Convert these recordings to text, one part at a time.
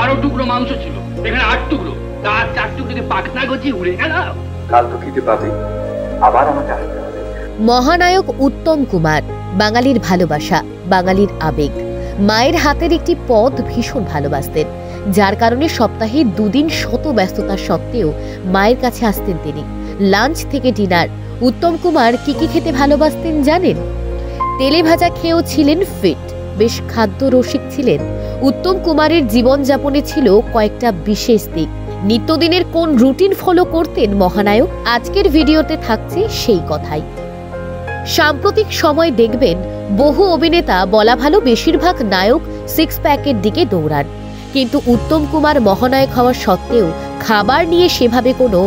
12 টুকরো মাংস ছিল, এখানে 8 টুকরো, তার 4 টুকরোকে পাখনা গজিয়ে উড়ে গেল। কাল তো খেতে পাবে, আবার আমাকে আসতে হবে। মহানায়ক উত্তম কুমার বাঙালির ভালোবাসা, বাঙালির আবেগ। মায়ের হাতের একটি পদ ভীষণ ভালোবাসতেন, যার কারণে সপ্তাহে 2 দিন শত ব্যস্ততা সত্ত্বেও মায়ের কাছে আসতেন তিনি। লাঞ্চ থেকে ডিনার উত্তম কুমার কি কি খেতে ভালোবাসতেন জানেন? তেলে ভাজা খেয়েও ছিলেন ফিট, বেশ খাদ্য রসিক ছিলেন। উত্তম কুমারের জীবনযাপনে ছিল কয়েকটা বিশেষ দিক। নিত্যদিনের কোন রুটিন ফলো করতেন মহানায়ক, আজকের ভিডিওতে থাকছে সেই কথাই। সাম্প্রতিক সময় দেখবেন বহু অভিনেতা, বলা ভালো বেশিরভাগ নায়ক, 6 প্যাকের দিকে দৌড়ান, কিন্তু উত্তম কুমার মহানায়ক হওয়ার সত্ত্বেও খাবার নিয়ে সেভাবে কোনো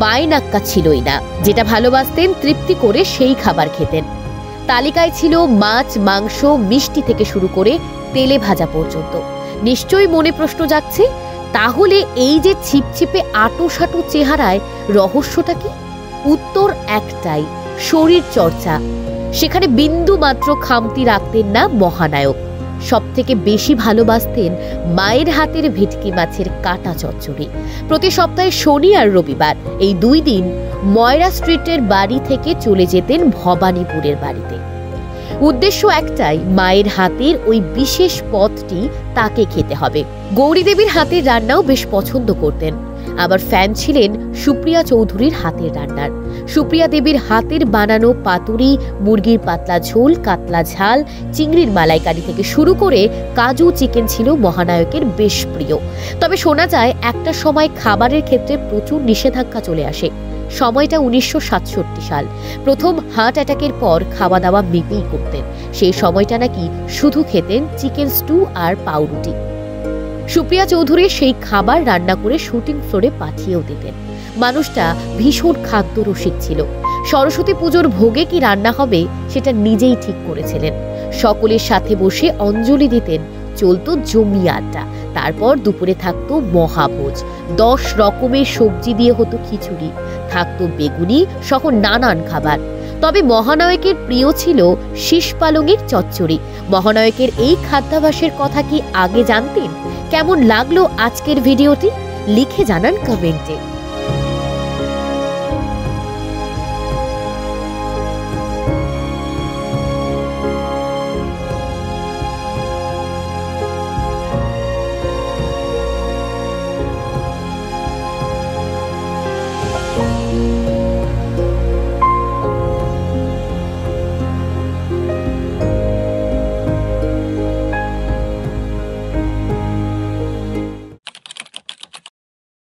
বায়নাক্কা ছিলই না। যেটা ভালোবাসতেন তৃপ্তি করে সেই খাবার খেতেন। তালিকায় ছিল মাছ, মাংস, মিষ্টি থেকে শুরু করে তেলে ভাজা পর্যন্ত। নিশ্চয়ই মনে প্রশ্ন জাগছে, তাহলে এই যে ছিপছিপে আঁটো-সাঁটো চেহারায় রহস্যটা কি? উত্তর একটাই, শরীর চর্চা। সেখানে বিন্দু মাত্র খামতি রাখতেন না মহানায়ক। সবথেকে বেশি ভালোবাসতেন মায়ের হাতের ভেটকি মাছের কাটা চচ্চড়ি। প্রতি সপ্তাহে শনি আর রবিবার এই 2 দিন ময়রা স্ট্রিটের বাড়ি থেকে চলে যেতেন ভবানীপুরের বাড়িতে। উদ্দেশ্য একটাই, মায়ের হাতের ওই বিশেষ পদটি তাকে খেতে হবে। গৌরী দেবীর হাতের রান্নাও বেশ পছন্দ করতেন, আবার ফ্যান ছিলেন সুপ্রিয়া চৌধুরীর হাতের রান্নার। সুপ্রিয়া দেবীর হাতের বানানো পাতুরি, মুরগির পাতলা ঝোল, কাতলা ঝাল, চিংড়ির মালাইকারি থেকে শুরু করে কাজু চিকেন ছিল মহানায়কের বেশ প্রিয়। তবে শোনা যায় একটা সময় খাবারের ক্ষেত্রে প্রচুর নিষেধাজ্ঞা চলে আসে। সময়টা 1967 সাল। প্রথম হার্ট অ্যাটাকের পর খাওয়া দাওয়া মেপেই করতেন। সেই সময়টা নাকি শুধু খেতেন চিকেন স্টু আর পাউরুটি। সুপ্রিয়া চৌধুরী সেই খাবার রান্না করে শুটিং ফ্লোরে পাঠিয়েও দিতেন। মানুষটা ভীষণ খাদ্য রসিক ছিল। সরস্বতী পুজোর ভোগে কি রান্না হবে সেটা নিজেই ঠিক করেছিলেন। সকলের সাথে বসে অঞ্জলি দিতেন, চলতো জমি আড্ডা। তারপর দুপুরে থাকতো মহাভোজ। 10 রকমের সবজি দিয়ে হতো খিচুড়ি, থাকতো বেগুনি সহ নানান খাবার। তবে মহানায়কের প্রিয় ছিল শীষ পালংয়ের চচ্চড়ি। মহানায়কের এই খাদ্যাভ্যাসের কথা কি আগে জানতেন? কেমন লাগলো আজকের ভিডিওটি? লিখে জানান কমেন্টে।